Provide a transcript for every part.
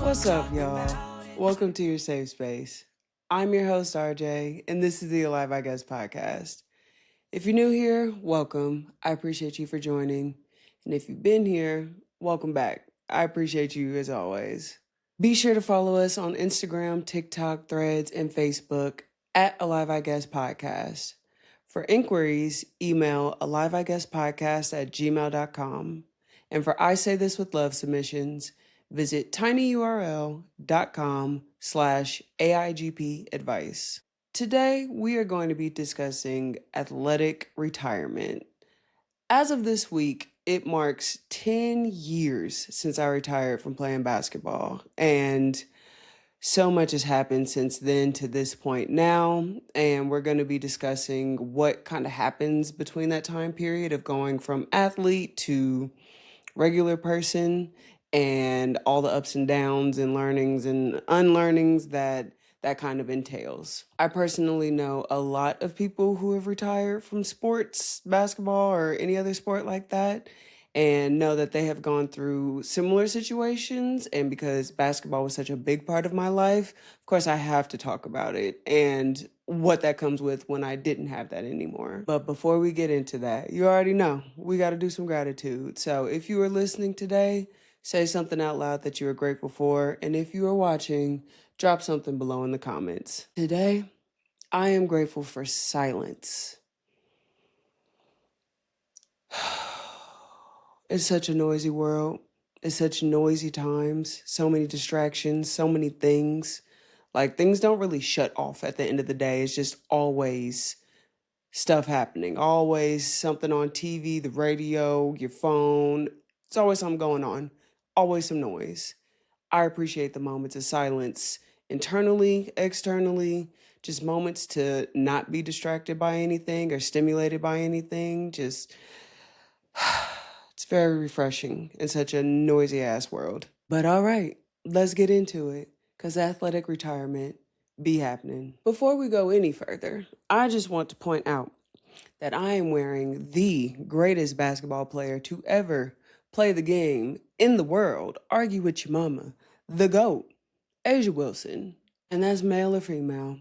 What's up, y'all? Welcome to your safe space. I'm your host, RJ, and this is the Alive I Guess podcast. If you're new here, welcome. I appreciate you for joining. And if you've been here, welcome back. I appreciate you as always. Be sure to follow us on Instagram, TikTok, Threads, and Facebook at Alive I Guess Podcast. For inquiries, email aliveiguesspodcast@gmail.com. And for I Say This With Love submissions, visit tinyurl.com/AIGP advice. Today, we are going to be discussing athletic retirement. As of this week, it marks 10 years since I retired from playing basketball, and so much has happened since then to this point now, and we're going to be discussing what kind of happens between that time period of going from athlete to regular person and all the ups and downs and learnings and unlearnings that kind of entails. I personally know a lot of people who have retired from sports, basketball, or any other sport like that, and know that they have gone through similar situations. And because basketball was such a big part of my life, of course, I have to talk about it and what that comes with when I didn't have that anymore. But before we get into that, you already know we got to do some gratitude. So if you are listening today, say something out loud that you are grateful for. And if you are watching, drop something below in the comments. Today, I am grateful for silence. It's such a noisy world. It's such noisy times. So many distractions, so many things. Like, things don't really shut off at the end of the day. It's just always stuff happening. Always something on TV, the radio, your phone. It's always something going on. Always some noise. I appreciate the moments of silence internally, externally, just moments to not be distracted by anything or stimulated by anything. Just, it's very refreshing in such a noisy ass world. But all right, let's get into it, because athletic retirement be happening. Before we go any further, I just want to point out that I am wearing the greatest basketball player to ever play the game in the world, argue with your mama, the GOAT, Asia Wilson, and that's male or female.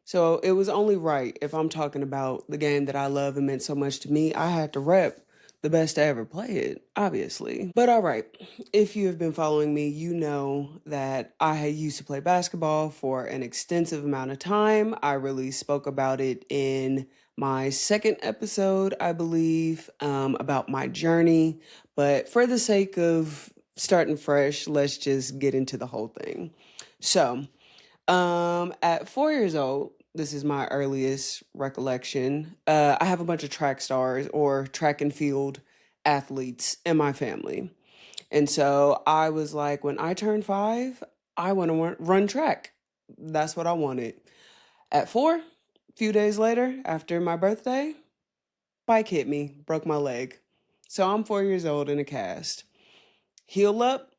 So it was only right, if I'm talking about the game that I love and meant so much to me, I had to rep the best to ever play it, obviously. But all right, if you have been following me, you know that I had used to play basketball for an extensive amount of time. I really spoke about it in my second episode, I believe, about my journey. But for the sake of starting fresh, let's just get into the whole thing. So, at 4 years old, this is my earliest recollection. I have a bunch of track stars or track and field athletes in my family. And so I was like, when I turn 5, I want to run track. That's what I wanted. At 4, a few days later, after my birthday, bike hit me, broke my leg. So I'm 4 years old in a cast. Heal up,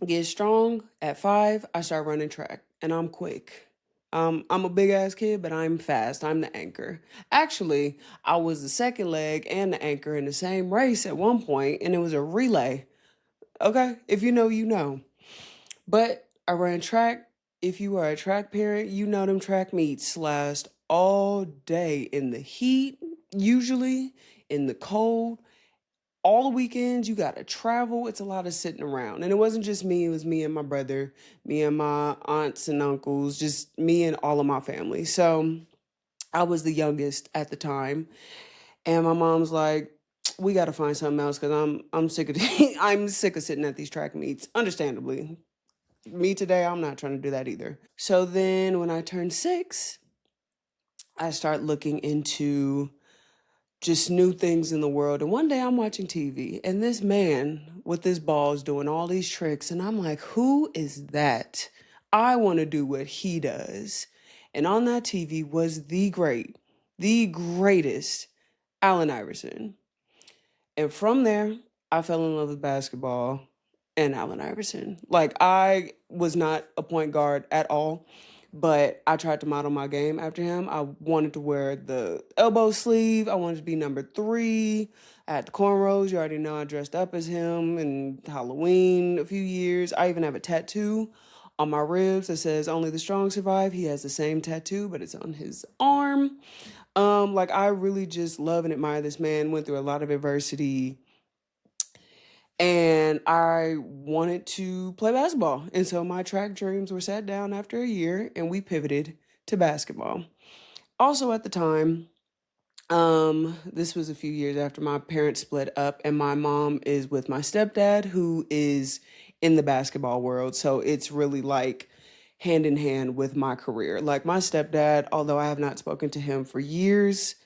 get strong. At 5, I start running track, and I'm quick. I'm a big ass kid, but I'm fast. I'm the anchor. Actually, I was the second leg and the anchor in the same race at one point, and it was a relay. Okay, if you know, you know. But I ran track. If you are a track parent, you know them track meets last all day in the heat, usually in the cold. All the weekends, you got to travel. It's a lot of sitting around. And it wasn't just me. It was me and my brother, me and my aunts and uncles, just me and all of my family. So I was the youngest at the time. And my mom's like, we got to find something else because I'm sick of I'm sick of sitting at these track meets. Understandably. Me today, I'm not trying to do that either. So then when I turned 6, I start looking into just new things in the world. And one day I'm watching TV and this man with his balls doing all these tricks. And I'm like, who is that? I want to do what he does. And on that TV was the greatest Allen Iverson. And from there, I fell in love with basketball and Allen Iverson. Like, I was not a point guard at all, but I tried to model my game after him. I wanted to wear the elbow sleeve. I wanted to be number 3. I had the cornrows. You already know I dressed up as him in Halloween a few years. I even have a tattoo on my ribs that says "Only the strong survive." He has the same tattoo, but it's on his arm. Like I really just love and admire this man. Went through a lot of adversity, and I wanted to play basketball. And so my track dreams were set down after a year, and we pivoted to basketball. Also at the time, this was a few years after my parents split up, and my mom is with my stepdad, who is in the basketball world. So it's really like hand in hand with my career. Like my stepdad, although I have not spoken to him for years,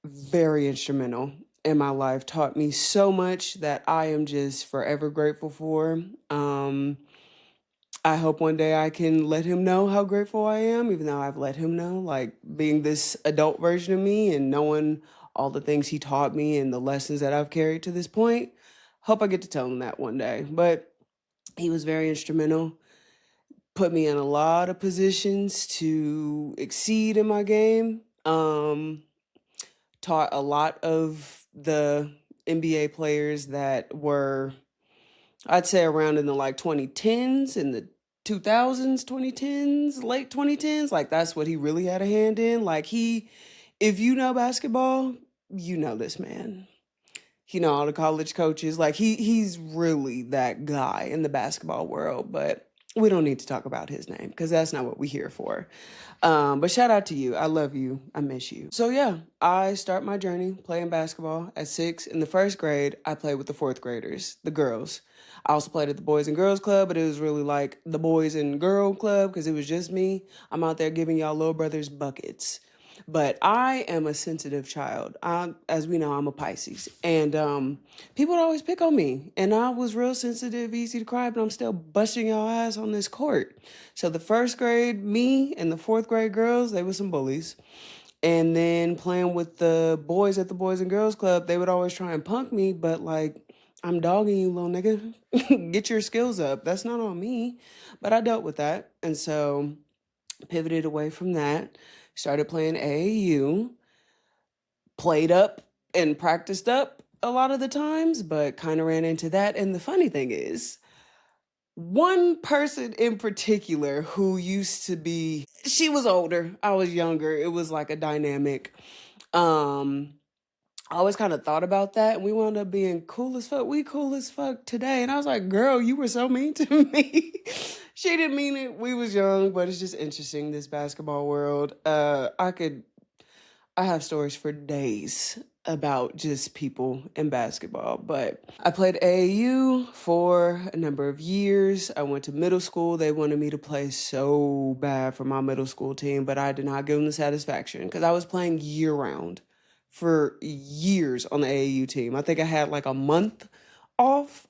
very instrumental in my life, taught me so much that I am just forever grateful for. I hope one day I can let him know how grateful I am, even though I've let him know, like being this adult version of me and knowing all the things he taught me and the lessons that I've carried to this point. Hope I get to tell him that one day. But he was very instrumental, put me in a lot of positions to exceed in my game. Taught a lot of the NBA players that were, I'd say, around in the like 2010s, in the 2000s, 2010s, late 2010s. Like that's what he really had a hand in. Like if you know basketball, you know this man. You know all the college coaches. Like he's really that guy in the basketball world. But we don't need to talk about his name because that's not what we're here for. But shout out to you. I love you. I miss you. So yeah, I start my journey playing basketball at 6. In the first grade, I played with the fourth graders, the girls. I also played at the Boys and Girls Club, but it was really like the Boys and Girl Club because it was just me. I'm out there giving y'all little brothers buckets. But I am a sensitive child. As we know, I'm a Pisces. And people would always pick on me. And I was real sensitive, easy to cry, but I'm still busting y'all ass on this court. So the first grade, me and the fourth grade girls, they were some bullies. And then playing with the boys at the Boys and Girls Club, they would always try and punk me, but like, I'm dogging you, little nigga. Get your skills up. That's not on me. But I dealt with that. And so pivoted away from that, started playing AAU, played up and practiced up a lot of the times, but kind of ran into that. And the funny thing is, one person in particular who used to be, she was older, I was younger. It was like a dynamic. I always kind of thought about that, and we wound up being cool as fuck. We cool as fuck today. And I was like, girl, you were so mean to me. She didn't mean it. We was young, but it's just interesting, this basketball world. I have stories for days about just people in basketball, but I played AAU for a number of years. I went to middle school. They wanted me to play so bad for my middle school team, but I did not give them the satisfaction because I was playing year round for years on the AAU team. I think I had like a month off.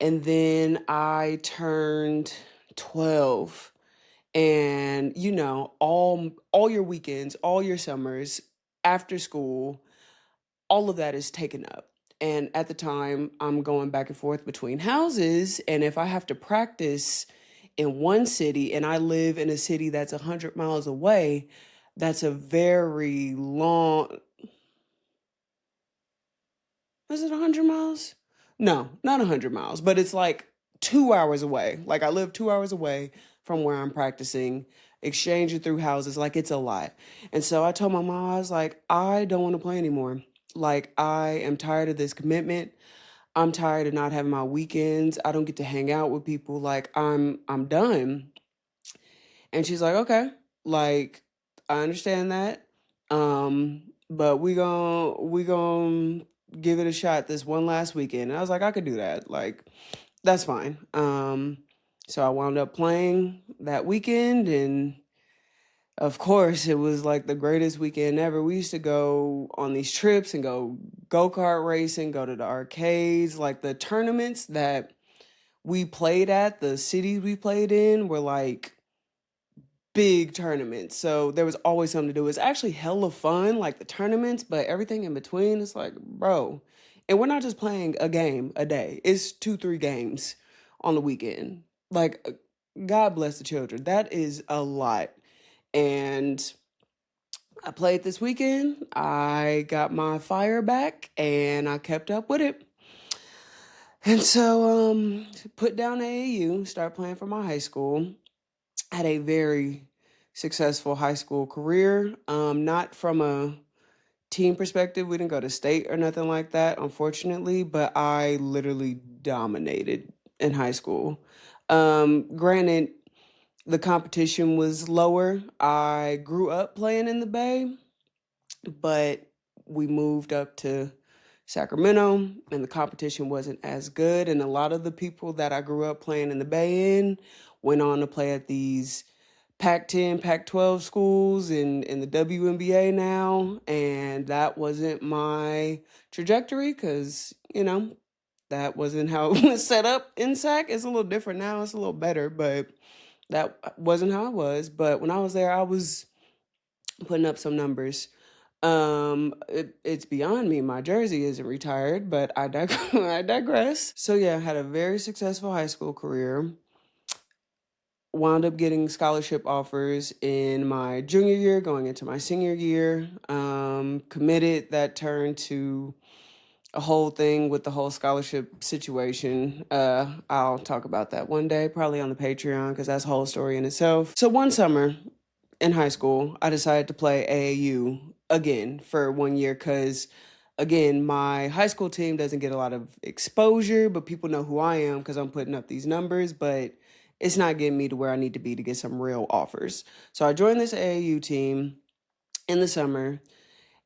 And then I turned 12, and you know, all your weekends, all your summers, after school, all of that is taken up. And at the time, I'm going back and forth between houses, and if I have to practice in one city and I live in a city that's 100 miles away, that's a very long, is it 100 miles? No, not 100 miles, but it's like 2 hours away. Like I live 2 hours away from where I'm practicing, exchanging through houses. Like it's a lot. And so I told my mom, I was like, I don't want to play anymore. Like I am tired of this commitment. I'm tired of not having my weekends. I don't get to hang out with people. Like I'm done. And she's like, okay, like I understand that. But we gon' give it a shot this one last weekend. And I was like, I could do that. Like, that's fine. So I wound up playing that weekend, and of course it was like the greatest weekend ever. We used to go on these trips and go-kart racing, go to the arcades, like the tournaments that we played at, the cities we played in were like big tournaments. So there was always something to do. It's actually hella fun, like the tournaments, but everything in between is like, bro. And we're not just playing a game a day. It's 2, 3 games on the weekend. Like, God bless the children. That is a lot. And I played this weekend. I got my fire back and I kept up with it. And so, put down AAU, start playing for my high school. Had a very successful high school career. Not from a team perspective, we didn't go to state or nothing like that, unfortunately, but I literally dominated in high school. Granted, the competition was lower. I grew up playing in the Bay, but we moved up to Sacramento and the competition wasn't as good. And a lot of the people that I grew up playing in the Bay in went on to play at these Pac-10, Pac-12 schools in the WNBA now. And that wasn't my trajectory because, that wasn't how it was set up in SAC. It's a little different now. It's a little better, but that wasn't how it was. But when I was there, I was putting up some numbers. It's beyond me. My jersey isn't retired, but I digress. So yeah, I had a very successful high school career. Wound up getting scholarship offers in my junior year, going into my senior year. Committed, that turned to a whole thing with the whole scholarship situation. I'll talk about that one day, probably on the Patreon, because that's a whole story in itself. So one summer in high school, I decided to play AAU again for 1 year because, again, my high school team doesn't get a lot of exposure, but people know who I am because I'm putting up these numbers, but it's not getting me to where I need to be to get some real offers. So I joined this AAU team in the summer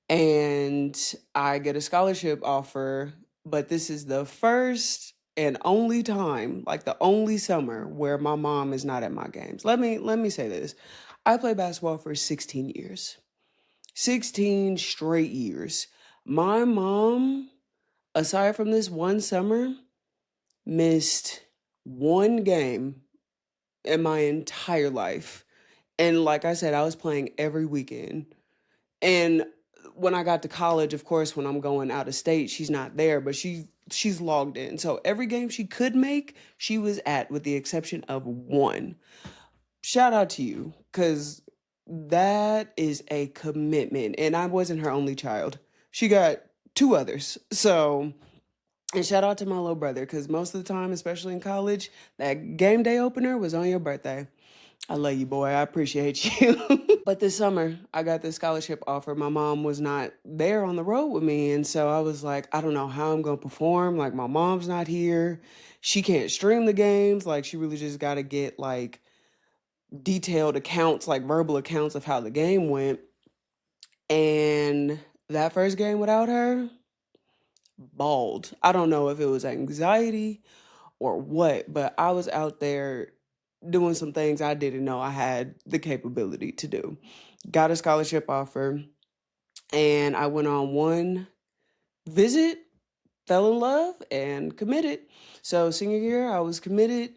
and I get a scholarship offer, but this is the first and only time, like the only summer where my mom is not at my games. Let me say this. I played basketball for 16 years. 16 straight years. My mom, aside from this one summer, missed one game in my entire life. And like I said, I was playing every weekend. And when I got to college, of course, when I'm going out of state, she's not there, but she's logged in. So every game she could make, she was at, with the exception of one. Shout out to you, because that is a commitment. And I wasn't her only child. She got two others. So, and shout out to my little brother, because most of the time, especially in college, that game day opener was on your birthday. I love you, boy. I appreciate you. But this summer, I got this scholarship offer. My mom was not there on the road with me. And so I was like, I don't know how I'm going to perform. Like, my mom's not here. She can't stream the games. Like, she really just got to get, like, detailed accounts, like verbal accounts of how the game went. And that first game without her, bawled. I don't know if it was anxiety or what, but I was out there doing some things I didn't know I had the capability to do. Got a scholarship offer, and I went on one visit, fell in love, and committed. So senior year, I was committed.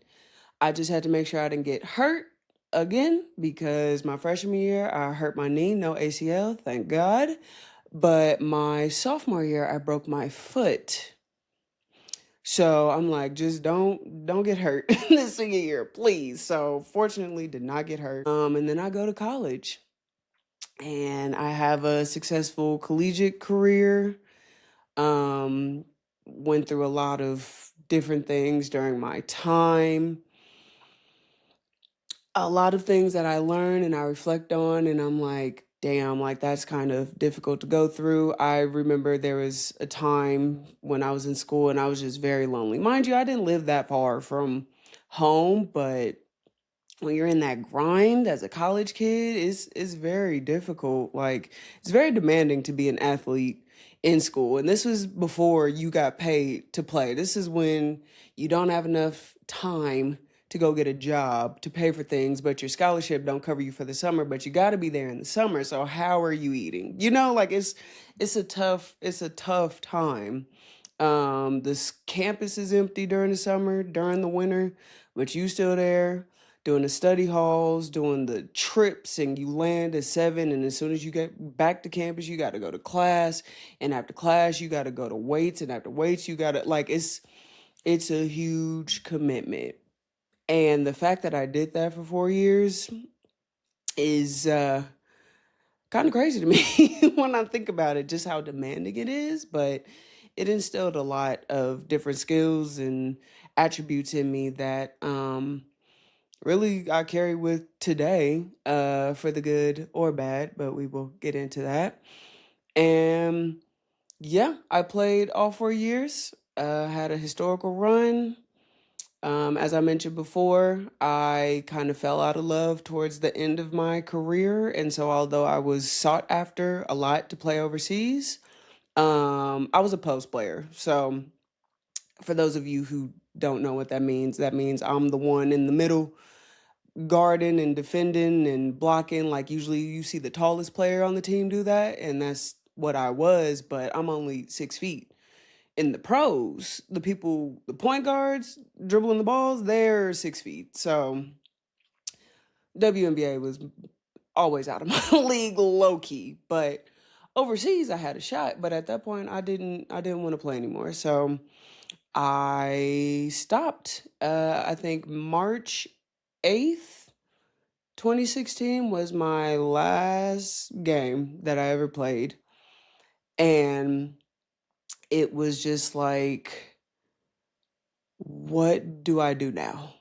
I just had to make sure I didn't get hurt again because my freshman year, I hurt my knee, no ACL, thank God. But my sophomore year, I broke my foot. So I'm like, just don't get hurt this senior year, please. So fortunately, did not get hurt. And then I go to college, and I have a successful collegiate career. Went through a lot of different things during my time. A lot of things that I learn and I reflect on, and I'm like, damn, like that's kind of difficult to go through. I remember there was a time when I was in school and I was just very lonely. Mind you, I didn't live that far from home, but when you're in that grind as a college kid, it's very difficult. Like, it's very demanding to be an athlete in school. And this was before you got paid to play. This is when you don't have enough time to go get a job to pay for things, but your scholarship don't cover you for the summer, but you got to be there in the summer. So how are you eating? Like it's a tough time. This campus is empty during the summer, during the winter, but you still there doing the study halls, doing the trips, and you land at 7, and as soon as you get back to campus, you got to go to class, and after class, you got to go to weights, and after weights, you got to, like, it's a huge commitment. And the fact that I did that for 4 years is kind of crazy to me when I think about it, just how demanding it is. But it instilled a lot of different skills and attributes in me that really I carry with today, for the good or bad, but we will get into that. And yeah, I played all 4 years, had a historical run. As I mentioned before, I kind of fell out of love towards the end of my career. And so, although I was sought after a lot to play overseas, I was a post player. So, for those of you who don't know what that means I'm the one in the middle, guarding and defending and blocking. Like, usually you see the tallest player on the team do that. And that's what I was, but I'm only 6 feet. In the pros, the point guards dribbling the balls, they're 6 feet. So WNBA was always out of my league, low key. But overseas, I had a shot. But at that point, I didn't want to play anymore. So I stopped. I think March 8th, 2016 was my last game that I ever played. And it was just like, what do I do now?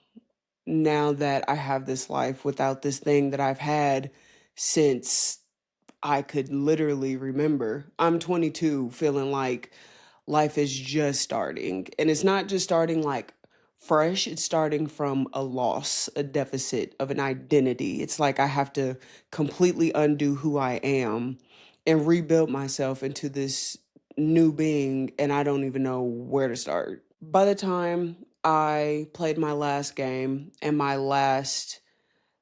Now that I have this life without this thing that I've had since I could literally remember. I'm 22, feeling like life is just starting. And it's not just starting like fresh, it's starting from a loss, a deficit of an identity. It's like I have to completely undo who I am and rebuild myself into this new being, and I don't even know where to start. By the time I played my last game and my last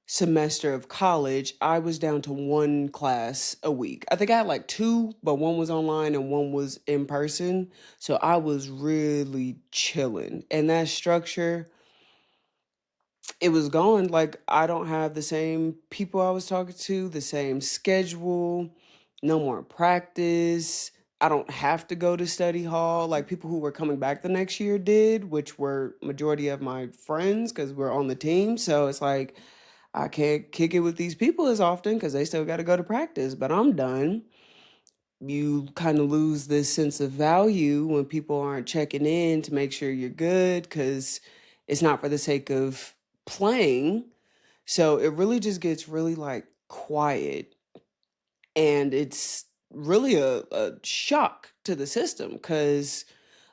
semester of college, I was down to one class a week. I think I had like two, but one was online and one was in person. So I was really chilling. And that structure, it was gone. Like, I don't have the same people I was talking to, the same schedule, no more practice. I don't have to go to study hall like people who were coming back the next year did, which were majority of my friends because we're on the team. So it's like I can't kick it with these people as often because they still got to go to practice, but I'm done. You kind of lose this sense of value when people aren't checking in to make sure you're good because it's not for the sake of playing. So it really just gets really like quiet, and it's really a shock to the system because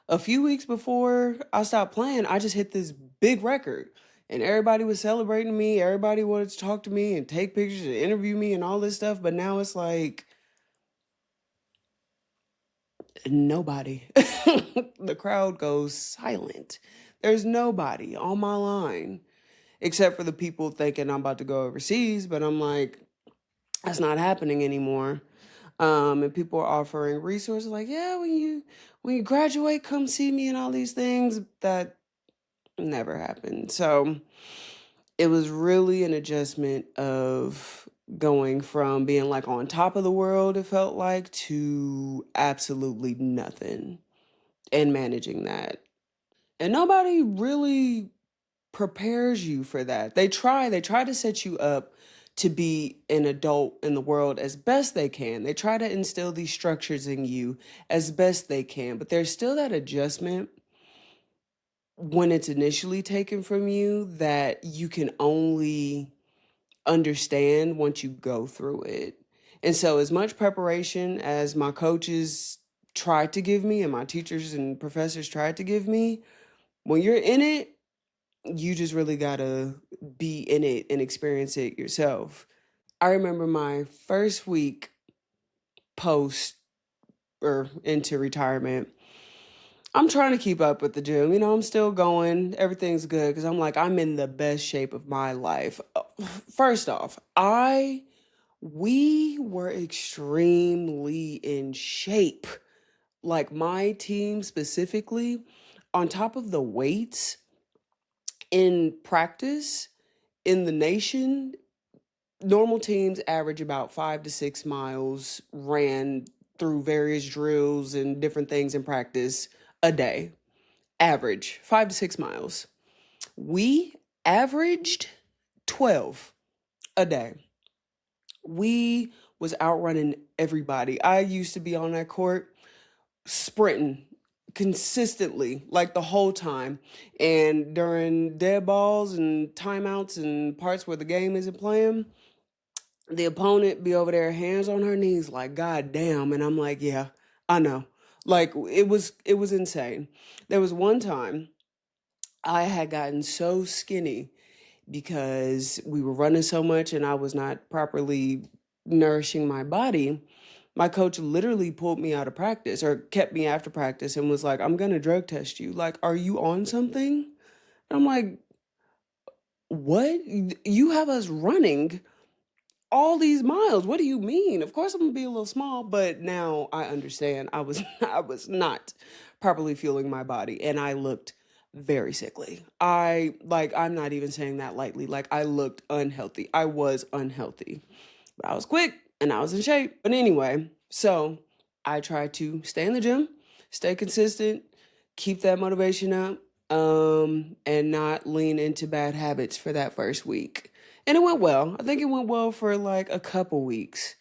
a few weeks before I stopped playing, I just hit this big record. And everybody was celebrating me. Everybody wanted to talk to me and take pictures and interview me and all this stuff. But now it's like nobody. The crowd goes silent. There's nobody on my line except for the people thinking I'm about to go overseas. But I'm like, that's not happening anymore. And people are offering resources like, yeah, when you graduate, come see me and all these things. That never happened. So it was really an adjustment of going from being like on top of the world, it felt like, to absolutely nothing and managing that. And nobody really prepares you for that. They try to set you up to be an adult in the world as best they can. They try to instill these structures in you as best they can, but there's still that adjustment when it's initially taken from you that you can only understand once you go through it. And so, as much preparation as my coaches tried to give me and my teachers and professors tried to give me, when you're in it, you just really gotta be in it and experience it yourself. I remember my first week post or into retirement. I'm trying to keep up with the gym. I'm still going. Everything's good because I'm like, I'm in the best shape of my life. First off, we were extremely in shape. Like, my team specifically, on top of the weights in practice in the nation, normal teams average about 5 to 6 miles ran through various drills and different things in practice a day. Average 5 to 6 miles. We averaged 12 a day. We was outrunning everybody. I used to be on that court sprinting consistently, like the whole time. And during dead balls and timeouts and parts where the game isn't playing, the opponent be over there, hands on her knees, like, God damn. And I'm like, yeah, I know. Like it was insane. There was one time I had gotten so skinny because we were running so much and I was not properly nourishing my body. My coach literally pulled me out of practice or kept me after practice and was like, I'm going to drug test you. Like, are you on something? And I'm like, what? You have us running all these miles. What do you mean? Of course I'm gonna be a little small, but now I understand I was not properly fueling my body and I looked very sickly. I'm not even saying that lightly. Like I looked unhealthy. I was unhealthy. But I was quick and I was in shape. But anyway, so I tried to stay in the gym, stay consistent, keep that motivation up, and not lean into bad habits for that first week. And it went well. I think it went well for like a couple weeks.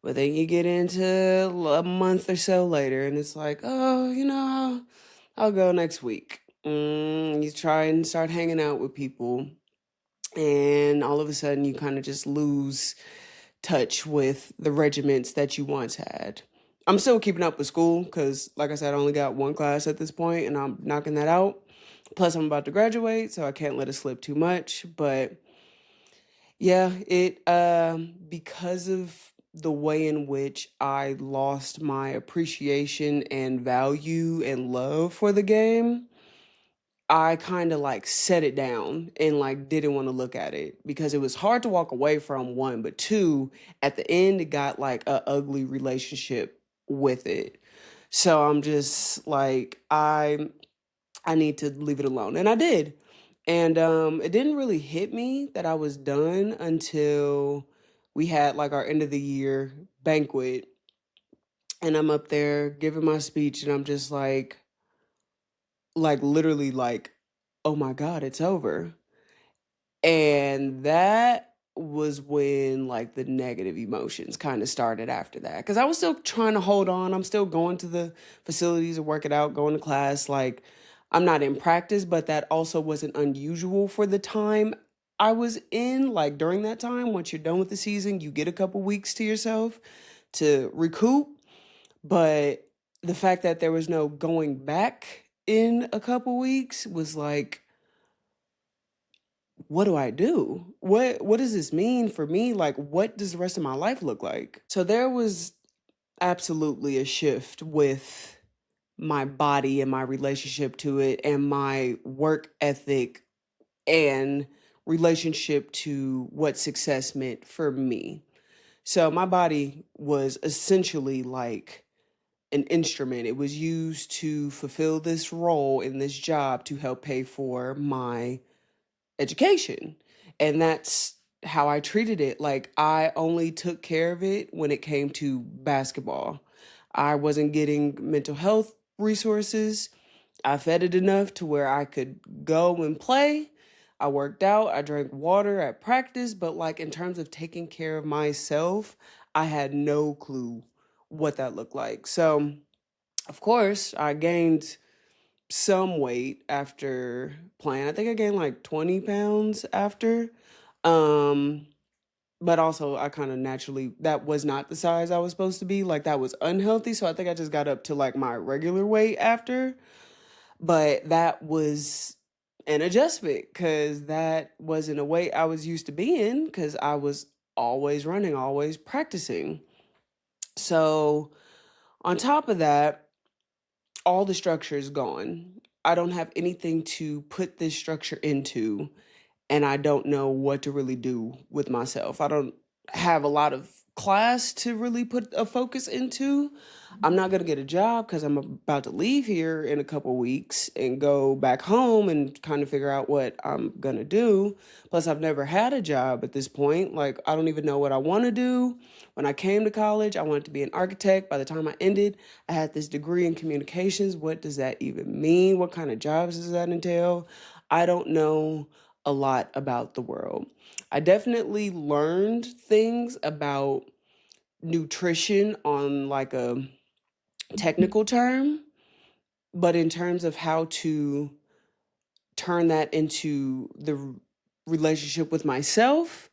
But then you get into a month or so later, and it's like, oh, I'll go next week. You try and start hanging out with people, and all of a sudden you kind of just lose touch with the regiments that you once had. I'm still keeping up with school because, like I said, I only got one class at this point, and I'm knocking that out. Plus, I'm about to graduate, so I can't let it slip too much. But yeah, it because of the way in which I lost my appreciation and value and love for the game, I kind of like set it down and like didn't want to look at it because it was hard to walk away from, one, but two, at the end it got like a ugly relationship with it. So I'm just like I need to leave it alone. And I did. And it didn't really hit me that I was done until we had like our end of the year banquet. And I'm up there giving my speech and I'm just like literally like, oh my God, it's over. And that was when like the negative emotions kind of started after that. Because I was still trying to hold on. I'm still going to the facilities and working out, going to class. Like I'm not in practice, but that also wasn't unusual for the time I was in. Like during that time, once you're done with the season, you get a couple weeks to yourself to recoup. But the fact that there was no going back in a couple weeks was like, what do I do? What does this mean for me? Like what does the rest of my life look like? So there was absolutely a shift with my body and my relationship to it and my work ethic and relationship to what success meant for me. So my body was essentially like an instrument. It was used to fulfill this role in this job to help pay for my education. And that's how I treated it. Like I only took care of it when it came to basketball. I wasn't getting mental health resources. I fed it enough to where I could go and play. I worked out, I drank water at practice, but like in terms of taking care of myself, I had no clue what that looked like. So, of course, I gained some weight after playing. I think I gained like 20 pounds after. Um, but also I kind of naturally, that was not the size I was supposed to be. Like that was unhealthy. So I think I just got up to like my regular weight after. But that was an adjustment because that wasn't a weight I was used to being because I was always running, always practicing. So on top of that, all the structure is gone. I don't have anything to put this structure into, and I don't know what to really do with myself. I don't have a lot of class to really put a focus into. I'm not going to get a job because I'm about to leave here in a couple weeks and go back home and kind of figure out what I'm going to do. Plus, I've never had a job at this point. Like, I don't even know what I want to do. When I came to college, I wanted to be an architect. By the time I ended, I had this degree in communications. What does that even mean? What kind of jobs does that entail? I don't know a lot about the world. I definitely learned things about nutrition on like a technical term, but in terms of how to turn that into the relationship with myself,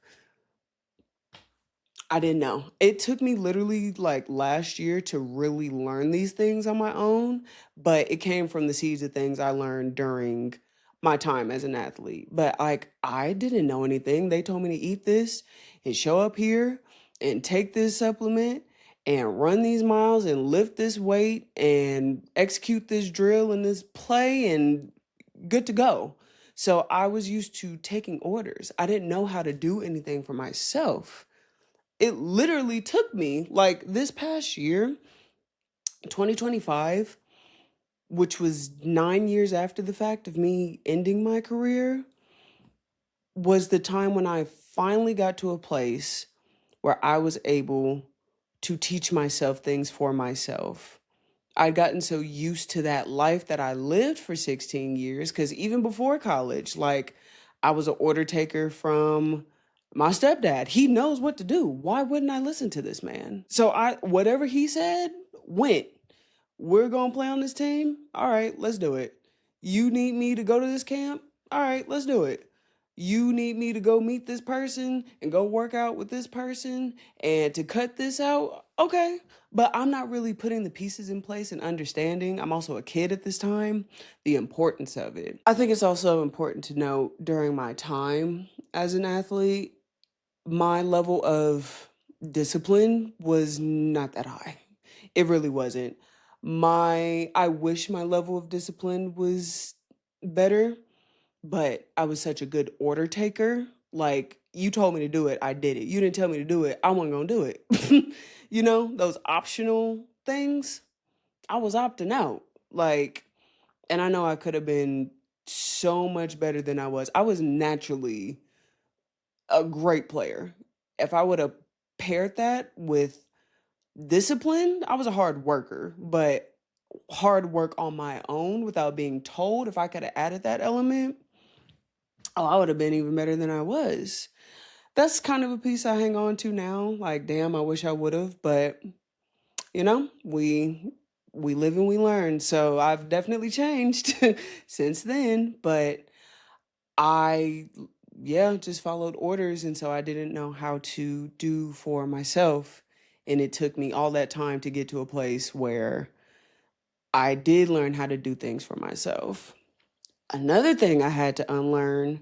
I didn't know. It took me literally like last year to really learn these things on my own, but it came from the seeds of things I learned during my time as an athlete. But like, I didn't know anything. They told me to eat this and show up here and take this supplement and run these miles and lift this weight and execute this drill and this play and good to go. So I was used to taking orders. I didn't know how to do anything for myself. It literally took me like this past year, 2025, which was 9 years after the fact of me ending my career, was the time when I finally got to a place where I was able to teach myself things for myself. I'd gotten so used to that life that I lived for 16 years, because even before college, like, I was an order taker from my stepdad. He knows what to do. Why wouldn't I listen to this man? So whatever he said, went. We're going to play on this team? All right, let's do it. You need me to go to this camp? All right, let's do it. You need me to go meet this person and go work out with this person and to cut this out? Okay. But I'm not really putting the pieces in place and understanding. I'm also a kid at this time, the importance of it. I think it's also important to note during my time as an athlete, my level of discipline was not that high. It really wasn't. I wish my level of discipline was better, but I was such a good order taker. Like, you told me to do it, I did it. You didn't tell me to do it, I wasn't gonna do it. You know, those optional things, I was opting out. Like, and I know I could have been so much better than I was. I was naturally a great player. If I would have paired that with discipline, I was a hard worker, but hard work on my own without being told, if I could have added that element, oh, I would have been even better than I was. That's kind of a piece I hang on to now. Like, damn, I wish I would have, but you know, we live and we learn. So I've definitely changed since then, but I yeah, just followed orders, and so I didn't know how to do for myself. And it took me all that time to get to a place where I did learn how to do things for myself. Another thing I had to unlearn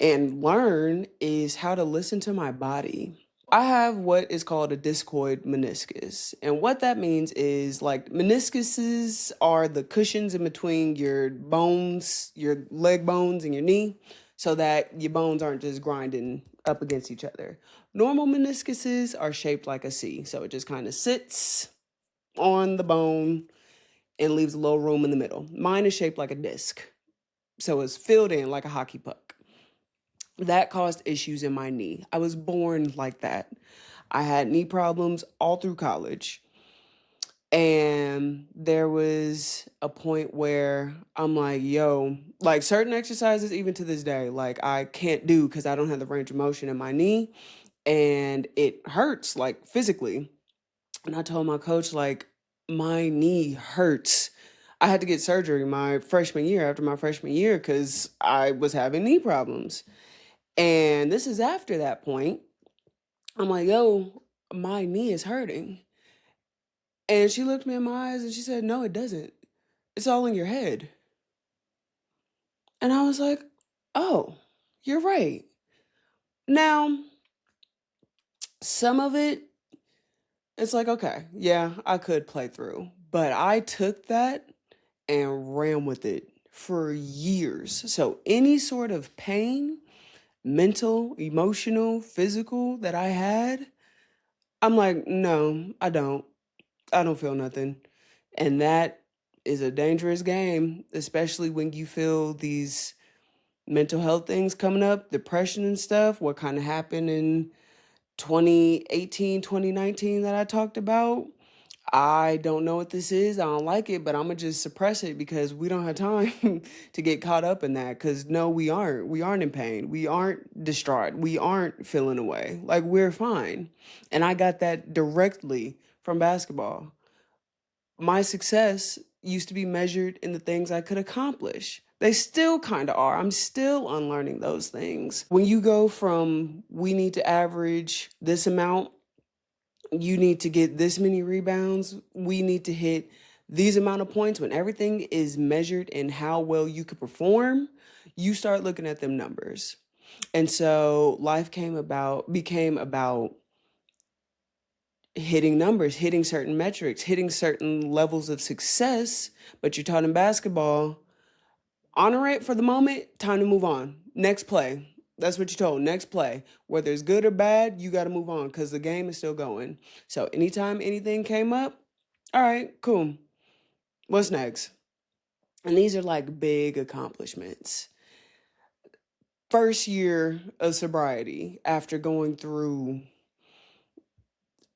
and learn is how to listen to my body. I have what is called a discoid meniscus. And what that means is, like, meniscuses are the cushions in between your bones, your leg bones and your knee, so that your bones aren't just grinding up against each other. Normal meniscuses are shaped like a C. So it just kind of sits on the bone and leaves a little room in the middle. Mine is shaped like a disc. So it's filled in like a hockey puck. That caused issues in my knee. I was born like that. I had knee problems all through college. And there was a point where I'm like, yo, like, certain exercises, even to this day, like, I can't do because I don't have the range of motion in my knee. And it hurts, like, physically. And I told my coach, like, my knee hurts. I had to get surgery my freshman year, after my freshman year, because I was having knee problems. And this is after that point. I'm like, yo, my knee is hurting. And she looked me in my eyes and she said, no, it doesn't. It's all in your head. And I was like, oh, you're right. Now, some of it, it's like, okay, yeah, I could play through. But I took that and ran with it for years. So any sort of pain, mental, emotional, physical, that I had, I'm like, no, I don't. I don't feel nothing. And that is a dangerous game, especially when you feel these mental health things coming up, depression and stuff, what kind of happened in 2018, 2019 that I talked about. I don't know what this is. I don't like it, but I'm gonna just suppress it because we don't have time to get caught up in that. Because no, we aren't. We aren't in pain. We aren't distraught. We aren't feeling away. Like we're fine. And I got that directly from basketball. My success used to be measured in the things I could accomplish. They still kind of are. I'm still unlearning those things. When you go from we need to average this amount, you need to get this many rebounds, we need to hit these amount of points, when everything is measured in how well you could perform, you start looking at them numbers. And so life became about hitting numbers, hitting certain metrics, hitting certain levels of success. But you're taught in basketball, honor it for the moment, time to move on. Next play. That's what you're told. Next play. Whether it's good or bad, you got to move on because the game is still going. So anytime anything came up, all right, cool. What's next? And these are like big accomplishments. First year of sobriety after going through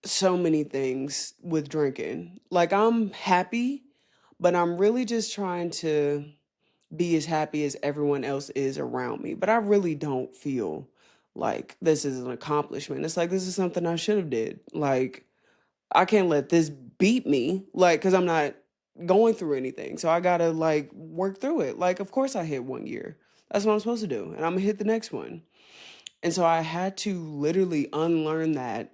so many things with drinking. Like I'm happy, but I'm really just trying to be as happy as everyone else is around me. But I really don't feel like this is an accomplishment. It's like this is something I should have did. Like I can't let this beat me, like, because I'm not going through anything. So I gotta like work through it. Like, of course I hit 1 year. That's what I'm supposed to do. And I'm gonna hit the next one. And so I had to literally unlearn that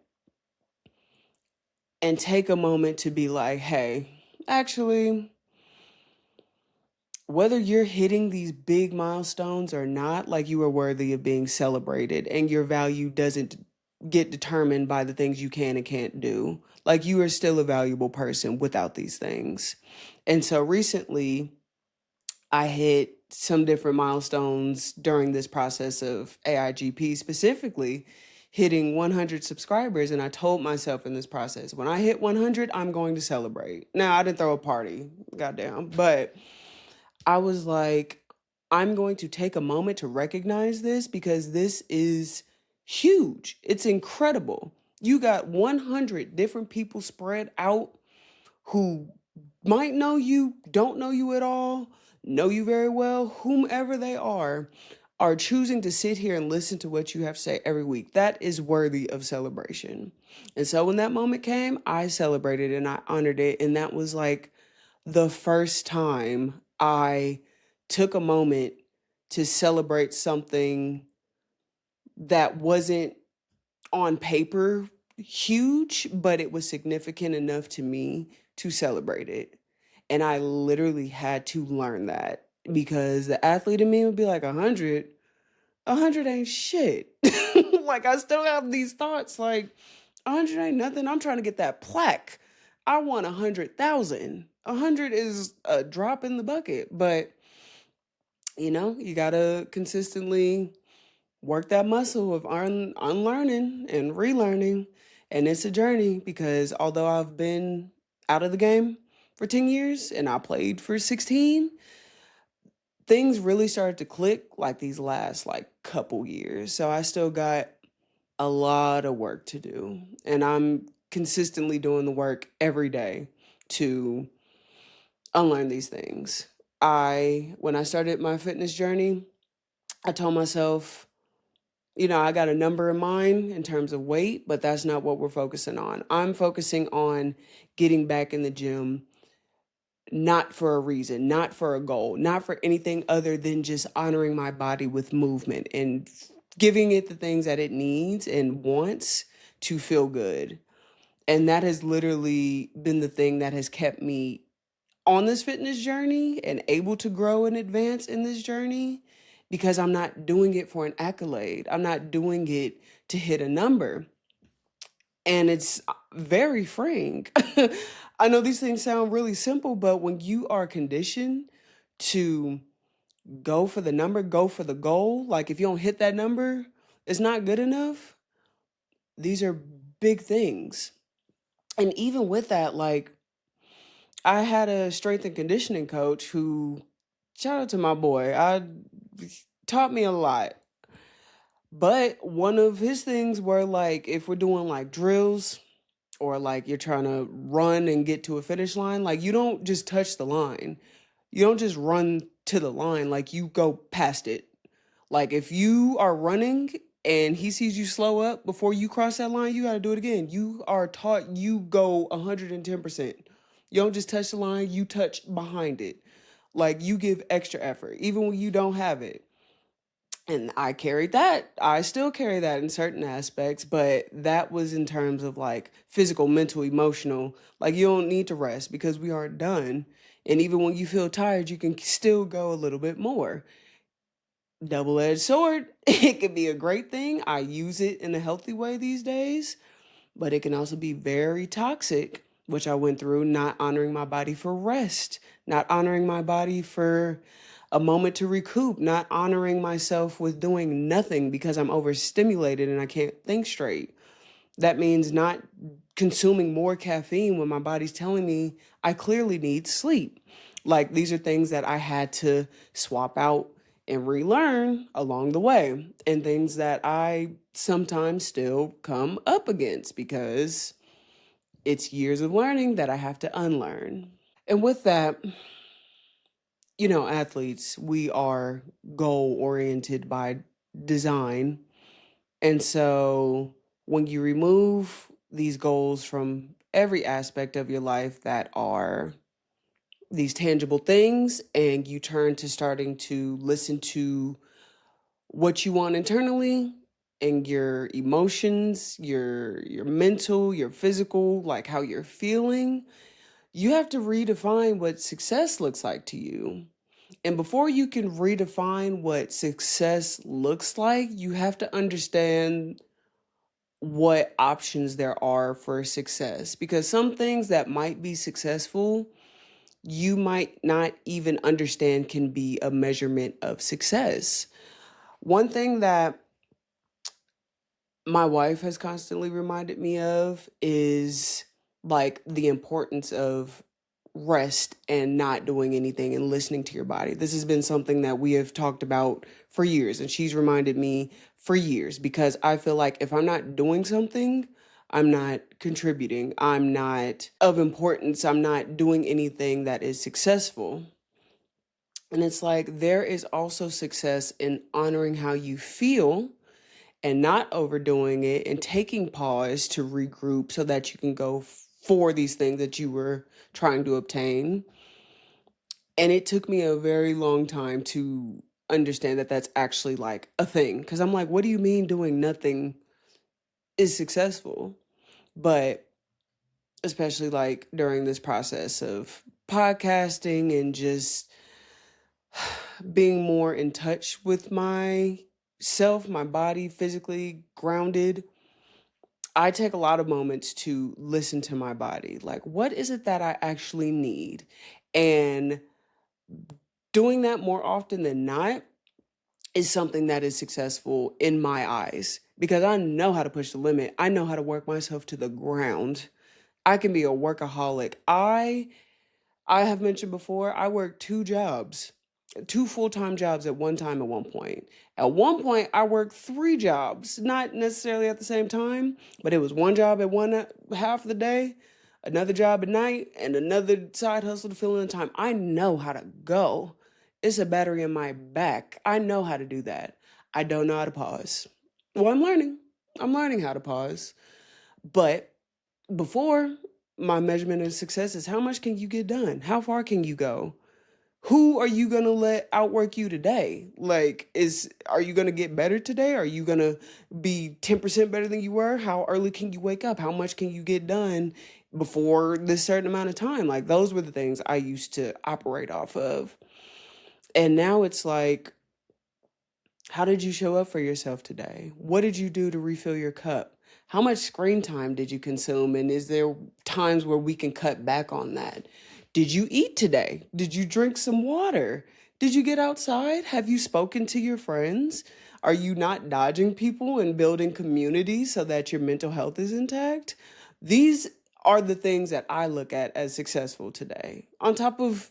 and take a moment to be like, hey, actually, whether you're hitting these big milestones or not, like you are worthy of being celebrated and your value doesn't get determined by the things you can and can't do. Like you are still a valuable person without these things. And so recently I hit some different milestones during this process of AIGP, specifically hitting 100 subscribers. And I told myself in this process, when I hit 100, I'm going to celebrate. Now, I didn't throw a party, goddamn, but I was like, I'm going to take a moment to recognize this because this is huge. It's incredible. You got 100 different people spread out who might know you, don't know you at all, know you very well, whomever they are choosing to sit here and listen to what you have to say every week. That is worthy of celebration. And so when that moment came, I celebrated and I honored it. And that was like the first time I took a moment to celebrate something that wasn't on paper huge, but it was significant enough to me to celebrate it. And I literally had to learn that because the athlete in me would be like, 100 ain't shit. Like I still have these thoughts like 100 ain't nothing. I'm trying to get that plaque. I want 100,000. 100 is a drop in the bucket, but you gotta consistently work that muscle of unlearning and relearning. And it's a journey because although I've been out of the game for 10 years and I played for 16, things really started to click like these last like couple years. So I still got a lot of work to do. And I'm consistently doing the work every day to unlearn these things. When I started my fitness journey, I told myself, I got a number in mind in terms of weight, but that's not what we're focusing on. I'm focusing on getting back in the gym, not for a reason, not for a goal, not for anything other than just honoring my body with movement and giving it the things that it needs and wants to feel good. And that has literally been the thing that has kept me on this fitness journey and able to grow and advance in this journey because I'm not doing it for an accolade. I'm not doing it to hit a number. And it's very freeing. I know these things sound really simple, but when you are conditioned to go for the number, go for the goal, like if you don't hit that number, it's not good enough. These are big things. And even with that, like I had a strength and conditioning coach who, shout out to my boy, taught me a lot. But one of his things were like, if we're doing like drills or like you're trying to run and get to a finish line, like you don't just touch the line. You don't just run to the line, like you go past it. Like if you are running and he sees you slow up before you cross that line, you got to do it again. You are taught you go 110%. You don't just touch the line, you touch behind it. Like you give extra effort, even when you don't have it. And I carried that. I still carry that in certain aspects, but that was in terms of like physical, mental, emotional. Like you don't need to rest because we aren't done. And even when you feel tired, you can still go a little bit more. Double-edged sword. It can be a great thing. I use it in a healthy way these days, but it can also be very toxic, which I went through, not honoring my body for rest, not honoring my body for a moment to recoup, not honoring myself with doing nothing because I'm overstimulated and I can't think straight. That means not consuming more caffeine when my body's telling me I clearly need sleep. Like these are things that I had to swap out and relearn along the way, and things that I sometimes still come up against because it's years of learning that I have to unlearn. And with that, athletes, we are goal oriented by design. And so when you remove these goals from every aspect of your life that are these tangible things, and you turn to starting to listen to what you want internally and your emotions, your mental, your physical, like how you're feeling, you have to redefine what success looks like to you. And before you can redefine what success looks like, you have to understand what options there are for success. Because some things that might be successful, you might not even understand can be a measurement of success. One thing that my wife has constantly reminded me of is like the importance of rest and not doing anything and listening to your body. This has been something that we have talked about for years, and she's reminded me for years because I feel like if I'm not doing something, I'm not contributing, I'm not of importance, I'm not doing anything that is successful. And it's like there is also success in honoring how you feel and not overdoing it and taking pause to regroup so that you can go for these things that you were trying to obtain. And it took me a very long time to understand that that's actually like a thing. Because I'm like, what do you mean doing nothing is successful? But especially like during this process of podcasting and just being more in touch with myself, my body, physically grounded, I take a lot of moments to listen to my body. Like, what is it that I actually need? And doing that more often than not is something that is successful in my eyes because I know how to push the limit. I know how to work myself to the ground. I can be a workaholic. I have mentioned before, I work two jobs, two full-time jobs at one time at one point. At one point, I worked three jobs, not necessarily at the same time, but it was one job at one half of the day, another job at night, and another side hustle to fill in the time. I know how to go. It's a battery in my back. I know how to do that. I don't know how to pause. Well, I'm learning. I'm learning how to pause. But before, my measurement of success is how much can you get done? How far can you go? Who are you going to let outwork you today? Like, are you going to get better today? Are you going to be 10% better than you were? How early can you wake up? How much can you get done before this certain amount of time? Like, those were the things I used to operate off of. And now it's like, how did you show up for yourself today? What did you do to refill your cup? How much screen time did you consume? And is there times where we can cut back on that? Did you eat today? Did you drink some water? Did you get outside? Have you spoken to your friends? Are you not dodging people and building community so that your mental health is intact? These are the things that I look at as successful today. On top of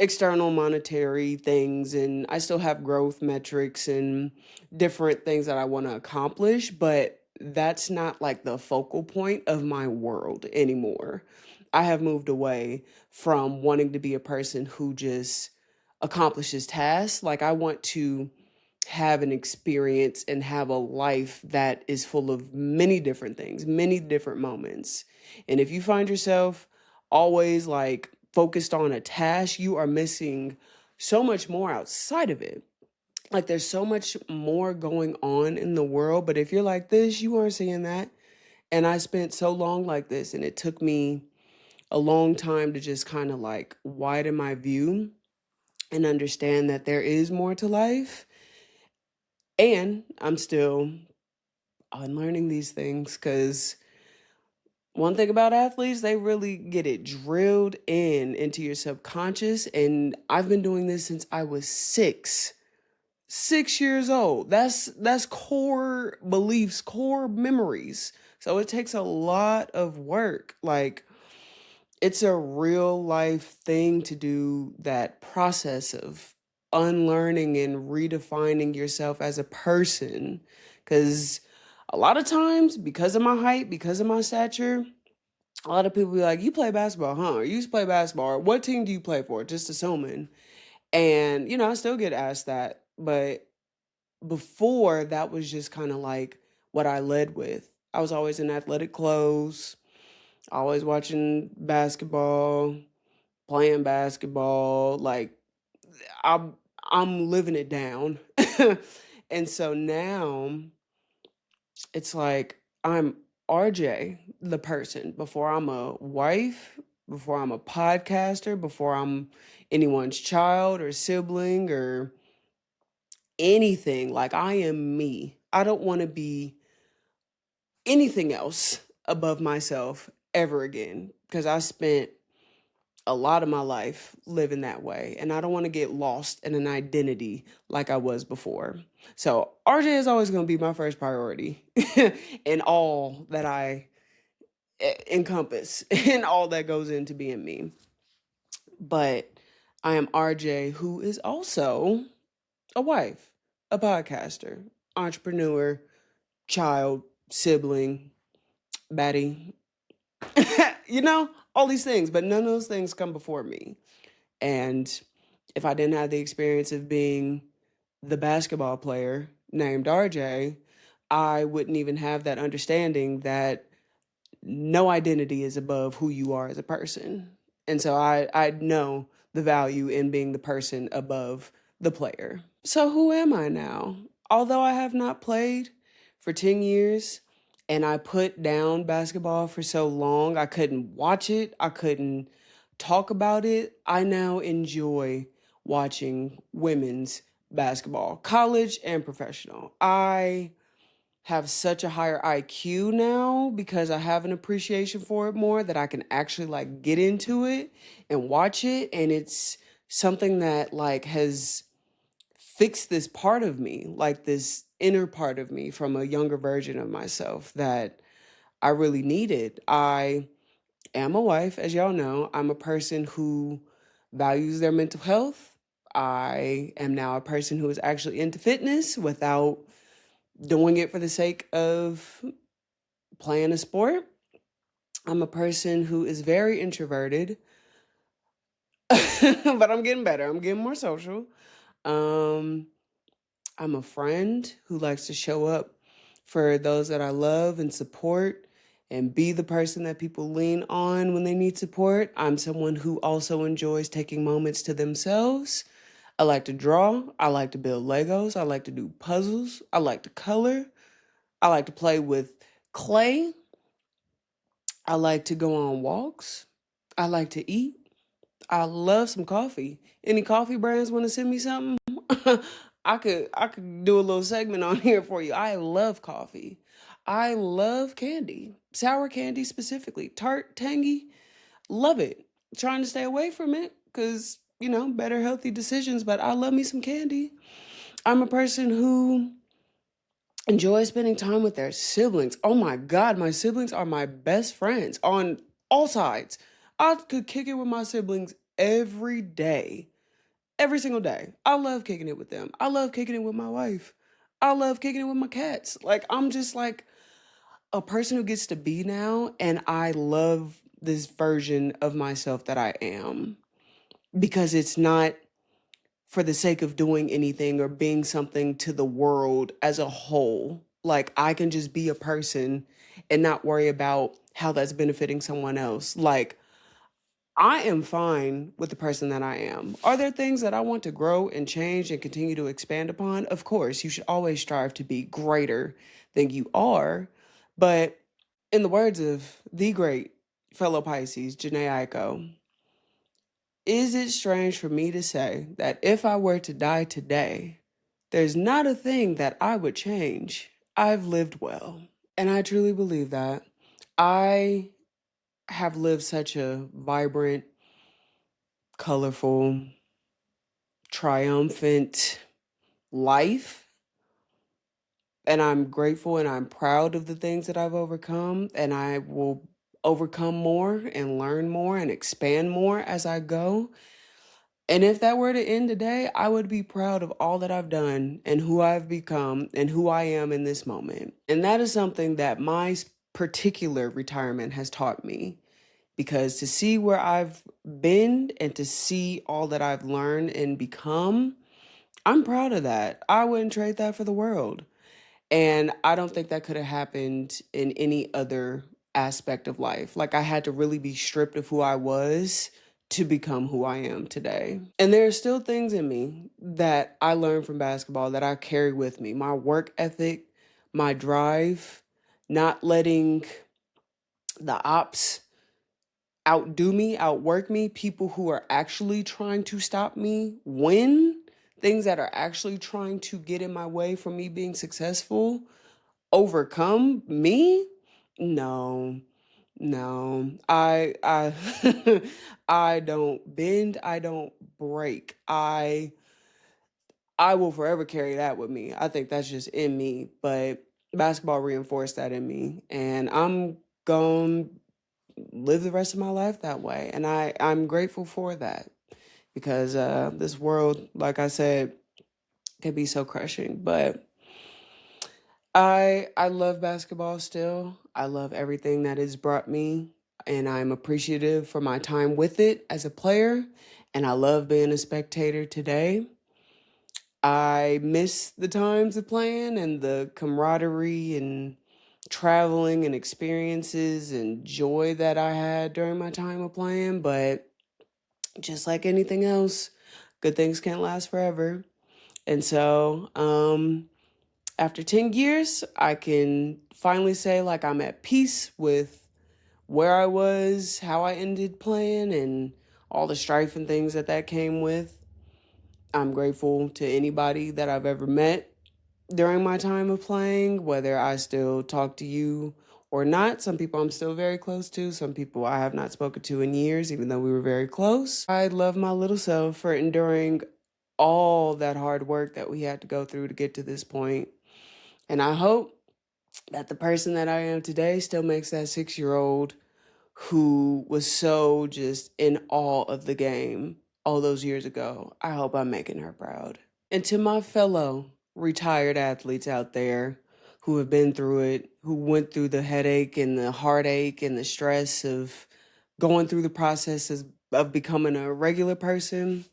external monetary things, and I still have growth metrics and different things that I want to accomplish, but that's not like the focal point of my world anymore. I have moved away from wanting to be a person who just accomplishes tasks. Like, I want to have an experience and have a life that is full of many different things, many different moments. And if you find yourself always like focused on a task, you are missing so much more outside of it. Like, there's so much more going on in the world, but if you're like this, you aren't seeing that. And I spent so long like this, and it took me a long time to just kind of like widen my view and understand that there is more to life. And I'm still unlearning these things, because one thing about athletes, they really get it drilled into your subconscious. And I've been doing this since I was 6 years old. That's core beliefs, core memories. So it takes a lot of work. Like, it's a real life thing to do that process of unlearning and redefining yourself as a person. Because a lot of times, because of my height, because of my stature, a lot of people be like, "You play basketball, huh? Or you used to play basketball. Or what team do you play for?" Just assuming. And, I still get asked that. But before, that was just kind of like what I led with. I was always in athletic clothes, always watching basketball, playing basketball. Like, I'm I'm living it down. And so now it's like I'm RJ, the person, before I'm a wife, before I'm a podcaster, before I'm anyone's child or sibling or anything. Like, I am me. I don't want to be anything else above myself ever again, because I spent a lot of my life living that way, and I don't want to get lost in an identity like I was before. So RJ is always going to be my first priority in all that I encompass and all that goes into being me. But I am RJ, who is also a wife, a podcaster, entrepreneur, child, sibling, baddie, all these things, but none of those things come before me. And if I didn't have the experience of being the basketball player named RJ, I wouldn't even have that understanding that no identity is above who you are as a person. And so I know the value in being the person above the player. So who am I now? Although I have not played for 10 years and I put down basketball for so long, I couldn't watch it, I couldn't talk about it. I now enjoy watching women's basketball, college and professional. I have such a higher IQ now because I have an appreciation for it more, that I can actually like get into it and watch it. And it's something that like has fixed this part of me, like this inner part of me from a younger version of myself that I really needed. I am a wife, as y'all know. I'm a person who values their mental health. I am now a person who is actually into fitness without doing it for the sake of playing a sport. I'm a person who is very introverted, but I'm getting better. I'm getting more social. Um, I'm a friend who likes to show up for those that I love and support and be the person that people lean on when they need support. I'm someone who also enjoys taking moments to themselves. I like to draw. I like to build Legos. I like to do puzzles. I like to color. I like to play with clay. I like to go on walks. I like to eat. I love some coffee. Any coffee brands want to send me something? I could do a little segment on here for you. I love coffee. I love candy. Sour candy specifically. Tart, tangy, love it. Trying to stay away from it cuz better healthy decisions, but I love me some candy. I'm a person who enjoy spending time with their siblings. Oh my God, my siblings are my best friends on all sides. I could kick it with my siblings every day, every single day. I love kicking it with them. I love kicking it with my wife. I love kicking it with my cats. Like, I'm just like, a person who gets to be now, and I love this version of myself that I am because it's not for the sake of doing anything or being something to the world as a whole. Like, I can just be a person and not worry about how that's benefiting someone else. Like, I am fine with the person that I am. Are there things that I want to grow and change and continue to expand upon? Of course, you should always strive to be greater than you are. But in the words of the great fellow Pisces, Janae Aiko, is it strange for me to say that if I were to die today, there's not a thing that I would change? I've lived well. And I truly believe that. I have lived such a vibrant, colorful, triumphant life. And I'm grateful and I'm proud of the things that I've overcome. And I will overcome more and learn more and expand more as I go. And if that were to end today, I would be proud of all that I've done and who I've become and who I am in this moment. And that is something that my particular retirement has taught me, because to see where I've been and to see all that I've learned and become, I'm proud of that. I wouldn't trade that for the world. And I don't think that could have happened in any other aspect of life. Like, I had to really be stripped of who I was to become who I am today. And there are still things in me that I learned from basketball that I carry with me. My work ethic, my drive, not letting the ops outdo me, outwork me, people who are actually trying to stop me win, things that are actually trying to get in my way from me being successful, overcome me. No, no, I I don't bend, I don't break. I will forever carry that with me. I think that's just in me, but basketball reinforced that in me, and I'm going to live the rest of my life that way. And I'm grateful for that, because this world, like I said, can be so crushing. But I love basketball still. I love everything that it's brought me, and I'm appreciative for my time with it as a player, and I love being a spectator today. I miss the times of playing and the camaraderie and traveling and experiences and joy that I had during my time of playing, but just like anything else, good things can't last forever. And so, after 10 years, I can finally say, like, I'm at peace with where I was, how I ended playing, and all the strife and things that that came with. I'm grateful to anybody that I've ever met during my time of playing, whether I still talk to you or not. Some people I'm still very close to. Some people I have not spoken to in years, even though we were very close. I love my little self for enduring all that hard work that we had to go through to get to this point. And I hope that the person that I am today still makes that 6-year-old who was so just in awe of the game all those years ago. I hope I'm making her proud. And to my fellow retired athletes out there who have been through it, who went through the headache and the heartache and the stress of going through the process of becoming a regular person,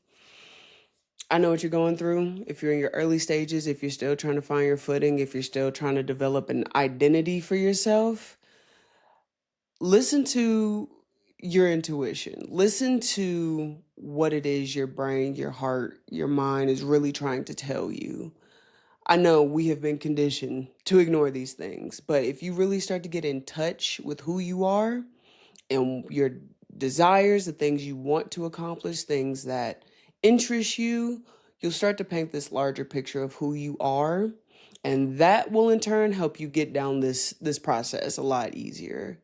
I know what you're going through. If you're in your early stages, if you're still trying to find your footing, if you're still trying to develop an identity for yourself, listen to your intuition. Listen to what it is your brain, your heart, your mind is really trying to tell you. I know we have been conditioned to ignore these things, but if you really start to get in touch with who you are and your desires, the things you want to accomplish, things that interest you, you'll start to paint this larger picture of who you are. And that will in turn help you get down this process a lot easier,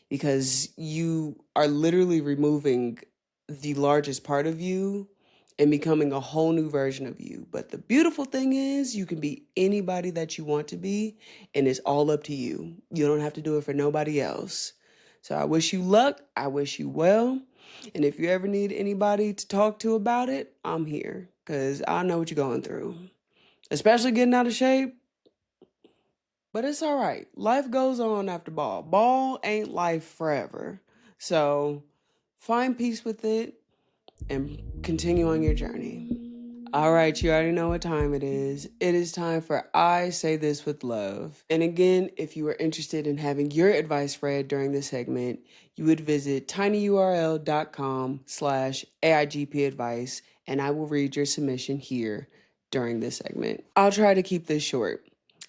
because you are literally removing the largest part of you and becoming a whole new version of you. But the beautiful thing is you can be anybody that you want to be, and it's all up to you. You don't have to do it for nobody else. So I wish you luck. I wish you well. And if you ever need anybody to talk to about it, I'm here, because I know what you're going through. Especially getting out of shape. But it's all right. Life goes on after ball. Ball ain't life forever. So find peace with it and continue on your journey. All right, you already know what time it is. It is time for I Say This With Love. And again, if you are interested in having your advice read during this segment, you would visit tinyurl.com/AIGP advice, and I will read your submission here during this segment. I'll try to keep this short.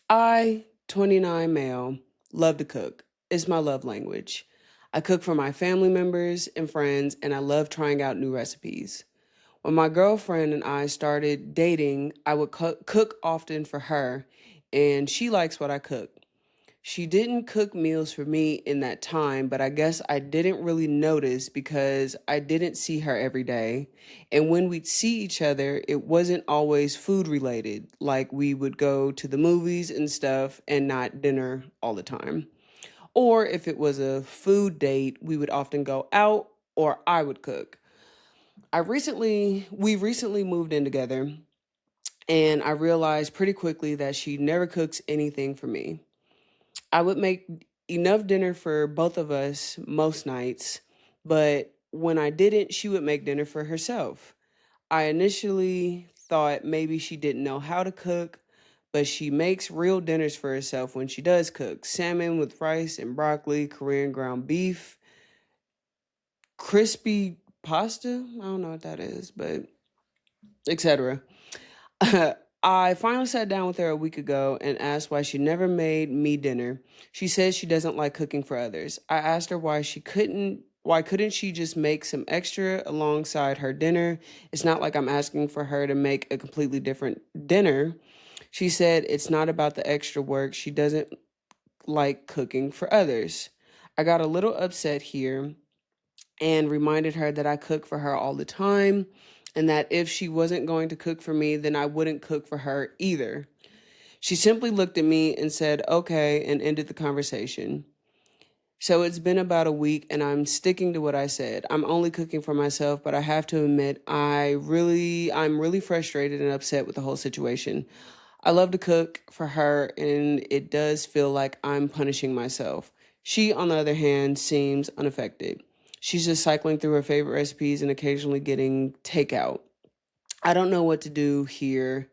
I, 29 male, love to cook. It's my love language. I cook for my family members and friends, and I love trying out new recipes. When my girlfriend and I started dating, I would cook often for her, and she likes what I cook. She didn't cook meals for me in that time, but I guess I didn't really notice because I didn't see her every day. And when we'd see each other, it wasn't always food related, like we would go to the movies and stuff and not dinner all the time. Or if it was a food date, we would often go out or I would cook. We recently moved in together, and I realized pretty quickly that she never cooks anything for me. I would make enough dinner for both of us most nights, but when I didn't, she would make dinner for herself. I initially thought maybe she didn't know how to cook, but she makes real dinners for herself when she does cook. Salmon with rice and broccoli, Korean ground beef, crispy pasta. I don't know what that is, but etc. I finally sat down with her a week ago and asked why she never made me dinner. She says she doesn't like cooking for others. I asked her why couldn't she just make some extra alongside her dinner? It's not like I'm asking for her to make a completely different dinner. She said it's not about the extra work. She doesn't like cooking for others. I got a little upset here and reminded her that I cook for her all the time and that if she wasn't going to cook for me, then I wouldn't cook for her either. She simply looked at me and said, okay, and ended the conversation. So it's been about a week and I'm sticking to what I said. I'm only cooking for myself, but I have to admit I'm really frustrated and upset with the whole situation. I love to cook for her and it does feel like I'm punishing myself. She, on the other hand, seems unaffected. She's just cycling through her favorite recipes and occasionally getting takeout. I don't know what to do here.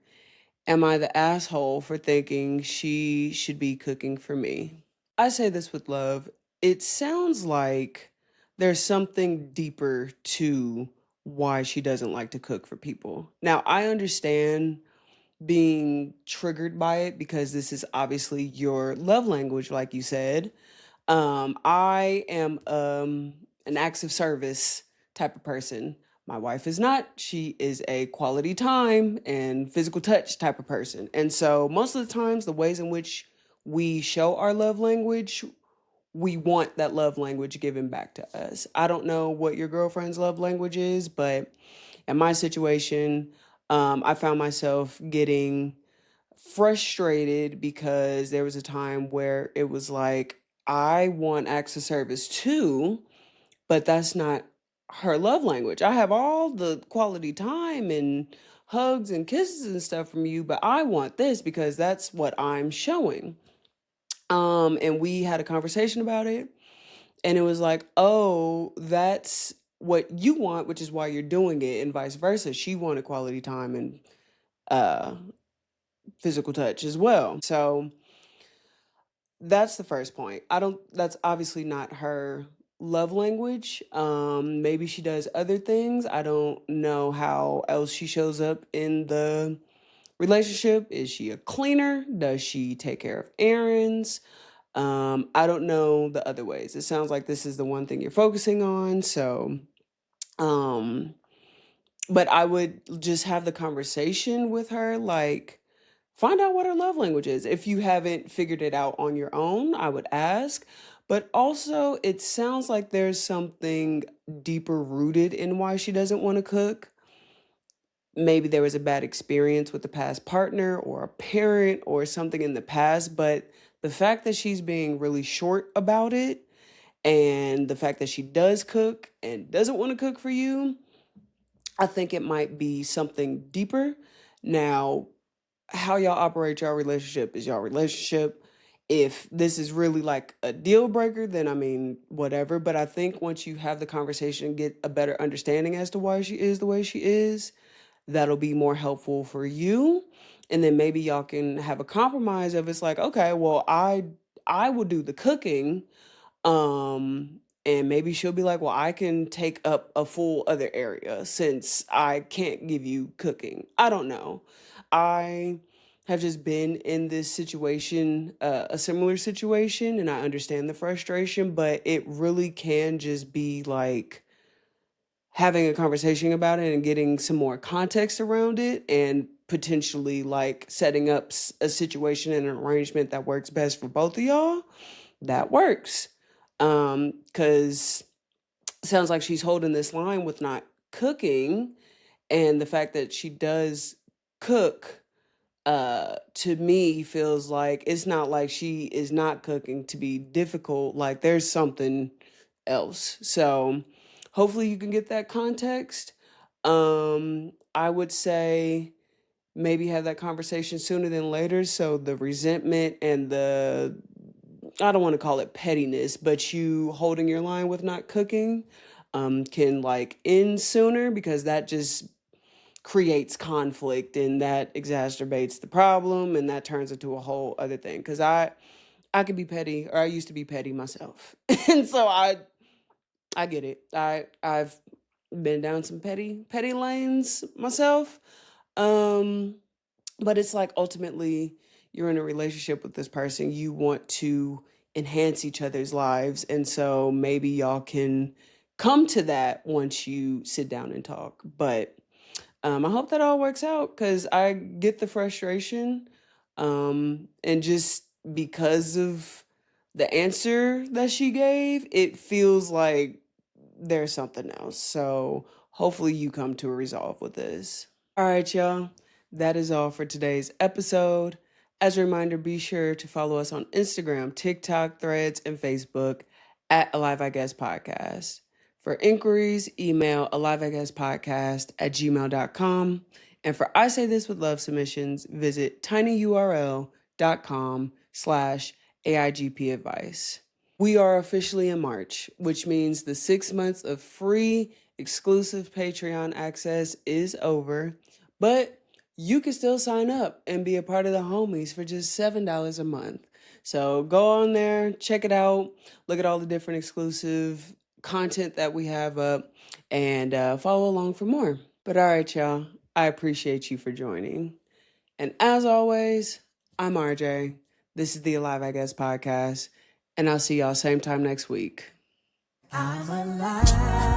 Am I the asshole for thinking she should be cooking for me? I say this with love. It sounds like there's something deeper to why she doesn't like to cook for people. Now, I understand being triggered by it because this is obviously your love language, like you said. I am an acts of service type of person. My wife is not. She is a quality time and physical touch type of person. And so most of the times, the ways in which we show our love language, we want that love language given back to us. I don't know what your girlfriend's love language is, but in my situation, I found myself getting frustrated because there was a time where it was like, I want acts of service too, but that's not her love language. I have all the quality time and hugs and kisses and stuff from you, but I want this because that's what I'm showing. And we had a conversation about it, and it was like, oh, that's what you want, which is why you're doing it, and vice versa. She wanted quality time and uh physical touch as well. So that's the first point. That's obviously not her love language. Maybe she does other things. I don't know how else she shows up in the relationship. Is she a cleaner? Does she take care of errands? I don't know the other ways. It sounds like this is the one thing you're focusing on. So, um, but I would just have the conversation with her, like, find out what her love language is. If you haven't figured it out on your own, I would ask. But also, it sounds like there's something deeper rooted in why she doesn't want to cook. Maybe there was a bad experience with the past partner or a parent or something in the past. But the fact that she's being really short about it and the fact that she does cook and doesn't want to cook for you, I think it might be something deeper. Now, how y'all operate y'all relationship is y'all relationship. If this is really like a deal breaker, then I mean, whatever. But I think once you have the conversation and get a better understanding as to why she is the way she is, that'll be more helpful for you. And then maybe y'all can have a compromise of it's like, okay, well, I will do the cooking. And maybe she'll be like, well, I can take up a full other area since I can't give you cooking. I don't know. I have just been in this situation, a similar situation, and I understand the frustration, but it really can just be like having a conversation about it and getting some more context around it and potentially like setting up a situation and an arrangement that works best for both of y'all. That works. Cuz sounds like she's holding this line with not cooking, and the fact that she does cook to me feels like it's not like she is not cooking to be difficult, like there's something else. So hopefully you can get that context. I would say maybe have that conversation sooner than later, so the resentment and the, I don't want to call it pettiness, but you holding your line with not cooking can like end sooner, because that just creates conflict and that exacerbates the problem, and that turns into a whole other thing. Because I could be petty, or I used to be petty myself. And so I get it. I've been down some petty lanes myself. Um but it's like ultimately you're in a relationship with this person. You want to enhance each other's lives, and so maybe y'all can come to that once you sit down and talk. But I hope that all works out, because I get the frustration. And just because of the answer that she gave, it feels like there's something else. So hopefully you come to a resolve with this. All right, y'all. That is all for today's episode. As a reminder, be sure to follow us on Instagram, TikTok, Threads, and Facebook at Alive I Guess Podcast. For inquiries, email aliveiguesspodcast@gmail.com. And for I Say This With Love submissions, visit tinyurl.com/AIGP advice. We are officially in March, which means the 6 months of free exclusive Patreon access is over, but you can still sign up and be a part of the homies for just $7 a month. So go on there, check it out, look at all the different exclusive content that we have up, and follow along for more. But all right, y'all, I appreciate you for joining. And as always, I'm RJ. This is the Alive I Guess podcast, and I'll see y'all same time next week. I'm alive.